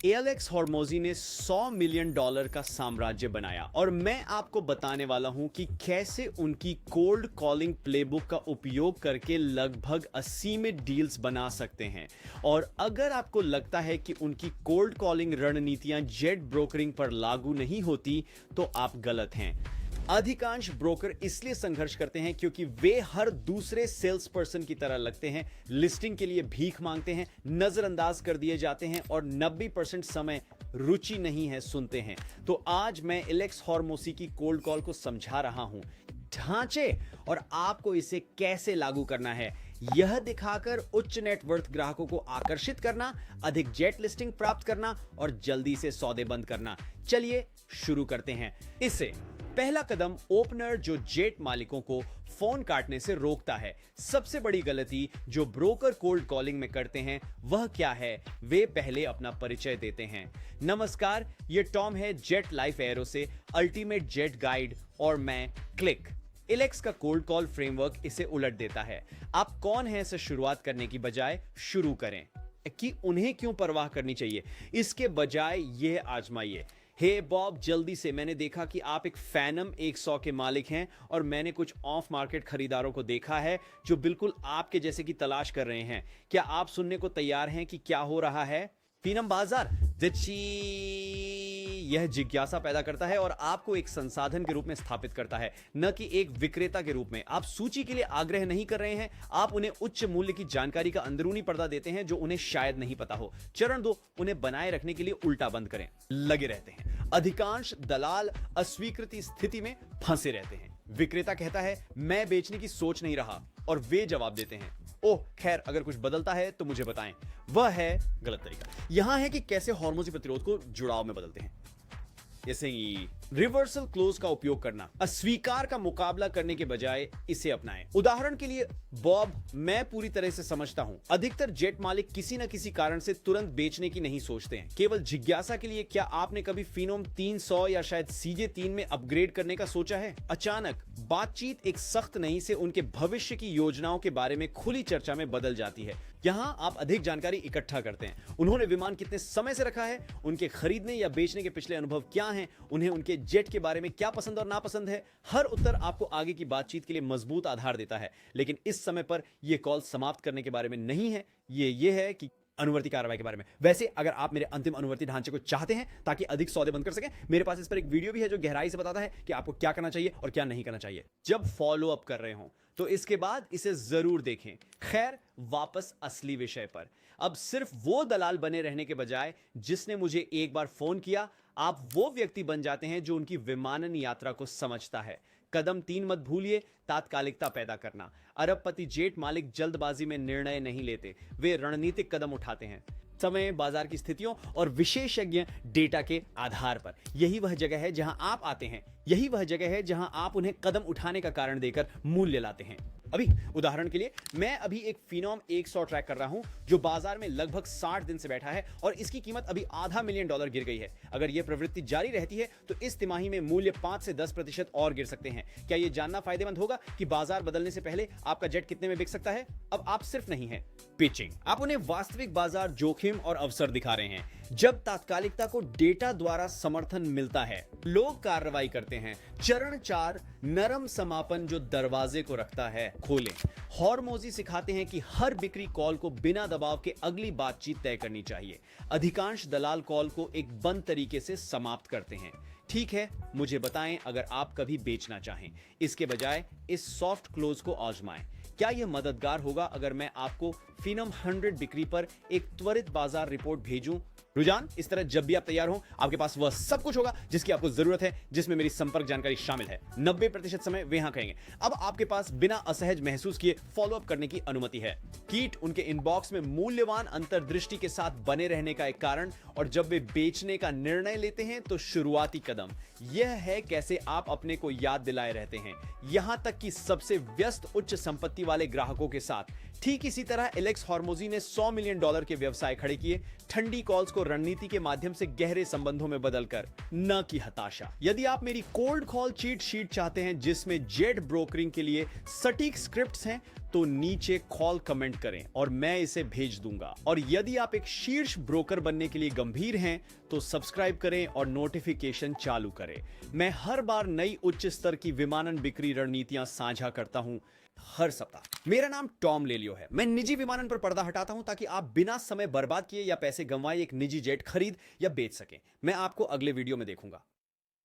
Alex हॉर्मोजी ने $100 million का साम्राज्य बनाया और मैं आपको बताने वाला हूं कि कैसे उनकी कोल्ड कॉलिंग प्लेबुक का उपयोग करके लगभग असीमित डील्स बना सकते हैं। और अगर आपको लगता है कि उनकी कोल्ड कॉलिंग रणनीतियां जेट ब्रोकरिंग पर लागू नहीं होती तो आप गलत हैं। अधिकांश ब्रोकर इसलिए संघर्ष करते हैं क्योंकि वे हर दूसरे सेल्स पर्सन की तरह लगते हैं, लिस्टिंग के लिए भीख मांगते हैं, नजरअंदाज कर दिए जाते हैं और 90% समय रुचि नहीं है सुनते हैं। तो आज मैं एलेक्स हॉर्मोजी की कोल्ड कॉल को समझा रहा हूं, ढांचे और आपको इसे कैसे लागू करना है, यह दिखाकर उच्च नेटवर्थ ग्राहकों को आकर्षित करना, अधिक जेट लिस्टिंग प्राप्त करना और जल्दी से सौदे बंद करना। चलिए शुरू करते हैं। इससे पहला कदम ओपनर जो जेट मालिकों को फोन काटने से रोकता है। सबसे बड़ी गलती जो ब्रोकर कोल्ड कॉलिंग में करते हैं वह क्या है? वे पहले अपना परिचय देते हैं। नमस्कार, ये टॉम है जेट लाइफ एरो से, अल्टीमेट जेट गाइड, और मैं क्लिक। एलेक्स का कोल्ड कॉल फ्रेमवर्क इसे उलट देता है। आप कौन हैं से शुरुआत करने की बजाय शुरू करें कि उन्हें क्यों परवाह करनी चाहिए, इसके बजाय यह आजमाइए। हे बॉब, जल्दी से, मैंने देखा कि आप एक फैनम 100 के मालिक हैं और मैंने कुछ ऑफ मार्केट खरीदारों को देखा है जो बिल्कुल आपके जैसे की तलाश कर रहे हैं। क्या आप सुनने को तैयार हैं कि क्या हो रहा है? फीनम बाजार यह जिज्ञासा पैदा करता है और आपको एक संसाधन के रूप में स्थापित करता है, न कि एक विक्रेता के रूप में। आप सूची के लिए आग्रह नहीं कर रहे हैं, आप उन्हें उच्च मूल्य की जानकारी का अंदरूनी पर्दा देते हैं जो उन्हें शायद नहीं पता हो। चरण 2, उन्हें बनाए रखने के लिए उल्टा बंद करें। लगे रहते हैं। अधिकांश दलाल अस्वीकृति स्थिति में फंसे रहते हैं। विक्रेता कहता है मैं बेचने की सोच नहीं रहा, और वे जवाब देते हैं ओह खैर, अगर कुछ बदलता है तो मुझे बताएं। वह है गलत तरीका। यहां है कि कैसे हॉर्मोजी प्रतिरोध को जुड़ाव में बदलते हैं। जैसे कि रिवर्सल क्लोज का उपयोग करना, अस्वीकार का मुकाबला करने के बजाय इसे अपनाएं। उदाहरण के लिए, बॉब, मैं पूरी तरह से समझता हूं, अधिकतर जेट मालिक किसी न किसी कारण से तुरंत बेचने की नहीं सोचते हैं, केवल जिज्ञासा के लिए। क्या आपने कभी फिनोम 300 या शायद CJ3 में अपग्रेड करने का सोचा है? अचानक बातचीत एक सख्त नहीं से उनके भविष्य की योजनाओं के बारे में खुली चर्चा में बदल जाती है। यहां आप अधिक जानकारी इकट्ठा करते हैं। उन्होंने विमान कितने समय से रखा है, उनके खरीदने या बेचने के पिछले अनुभव क्या हैं, उन्हें उनके जेट के बारे में क्या पसंद और नापसंद है। हर उत्तर आपको आगे की बातचीत के लिए मजबूत आधार देता है। लेकिन इस समय पर यह कॉल समाप्त करने के बारे में नहीं है, ये है कि अनुवर्ती कार्रवाई के बारे में। वैसे अगर आप मेरे अंतिम अनुवर्ती ढांचे को चाहते हैं ताकि अधिक सौदे बंद कर सकें, मेरे पास इस पर एक वीडियो भी है जो गहराई से बताता है कि आपको क्या करना चाहिए और क्या नहीं करना चाहिए जब फॉलो अप कर रहे हो। तो इसके बाद इसे जरूर देखें। खैर, वापस असली विषय पर। अब सिर्फ वो दलाल बने रहने के बजाय जिसने मुझे एक बार फोन किया, आप वो व्यक्ति बन जाते हैं जो उनकी विमानन यात्रा को समझता है। कदम 3 मत भूलिए, तात्कालिकता पैदा करना। अरबपति जेट मालिक जल्दबाजी में निर्णय नहीं लेते, वे रणनीतिक कदम उठाते हैं, समय, बाजार की स्थितियों और विशेषज्ञ डेटा के आधार पर। यही वह जगह है जहां आप आते हैं, यही वह जगह है जहां आप उन्हें कदम उठाने का कारण देकर मूल्य लाते हैं। अभी उदाहरण के लिए, मैं अभी एक फिनोम 100 ट्रैक कर रहा हूं जो बाजार में लगभग 60 दिन से बैठा है और इसकी कीमत अभी $500 मिलियन गिर गई है। अगर यह प्रवृत्ति जारी रहती है तो इस तिमाही में मूल्य 5 से 10% और गिर सकते हैं। क्या यह जानना फायदेमंद होगा कि बाजार बदलने से पहले आपका जेट कितने में बिक सकता है? अब आप सिर्फ नहीं है पिचिंग, आप उन्हें वास्तविक बाजार जोखिम और अवसर दिखा रहे हैं। जब तात्कालिकता को डेटा द्वारा समर्थन मिलता है, लोग कार्रवाई करते हैं। चरण 4, नरम समापन जो दरवाजे को रखता है, खोलें। हॉर्मोजी सिखाते हैं कि हर बिक्री कॉल को बिना दबाव के अगली बातचीत तय करनी चाहिए। अधिकांश दलाल कॉल को एक बंद तरीके से समाप्त करते हैं। ठीक है, मुझे बताएं अगर आप कभी बेचना चाहें। इसके बजाय इस सॉफ्ट क्लोज को आजमाएं। क्या यह मददगार होगा अगर मैं आपको फिनम 100 बिक्री पर एक त्वरित बाजार रिपोर्ट भेजूं? रुझान, इस तरह जब भी आप तैयार हो, आपके पास वह सब कुछ होगा जिसकी आपको जरूरत है, जिसमें मेरी संपर्क जानकारी शामिल है। 90% समय वे यहां कहेंगे। अब आपके पास बिना असहज महसूस किए फॉलो अप करने की अनुमति है। कीट उनके इनबॉक्स में मूल्यवान अंतर्दृष्टि के साथ बने रहने का एक कारण, और जब वे बेचने का निर्णय लेते हैं तो शुरुआती कदम यह है कैसे आप अपने को याद दिलाए रहते हैं, यहां तक कि सबसे व्यस्त उच्च संपत्ति वाले ग्राहकों के साथ। ठीक इसी तरह एलेक्स हॉर्मोजी ने $100 मिलियन के व्यवसाय खड़े किए, ठंडी कॉल्स को को रणनीति के माध्यम से गहरे संबंधों में बदलकर, न कि हताशा। यदि आप मेरी कोल्ड कॉल चीट शीट चाहते हैं जिसमें जेट ब्रोकरिंग के लिए सटीक स्क्रिप्ट्स हैं, तो नीचे कॉल कमेंट करें और मैं इसे भेज दूंगा। और यदि आप एक शीर्ष ब्रोकर बनने के लिए गंभीर हैं तो सब्सक्राइब करें और नोटिफिकेशन चालू करें। मैं हर बार नई उच्च स्तर की विमानन बिक्री रणनीतियां साझा करता हूं हर सप्ताह। मेरा नाम टॉम लेलियो है। मैं निजी विमानन पर पर्दा हटाता हूं ताकि आप बिना समय बर्बाद किए या पैसे गंवाए एक निजी जेट खरीद या बेच सकें। मैं आपको अगले वीडियो में देखूंगा।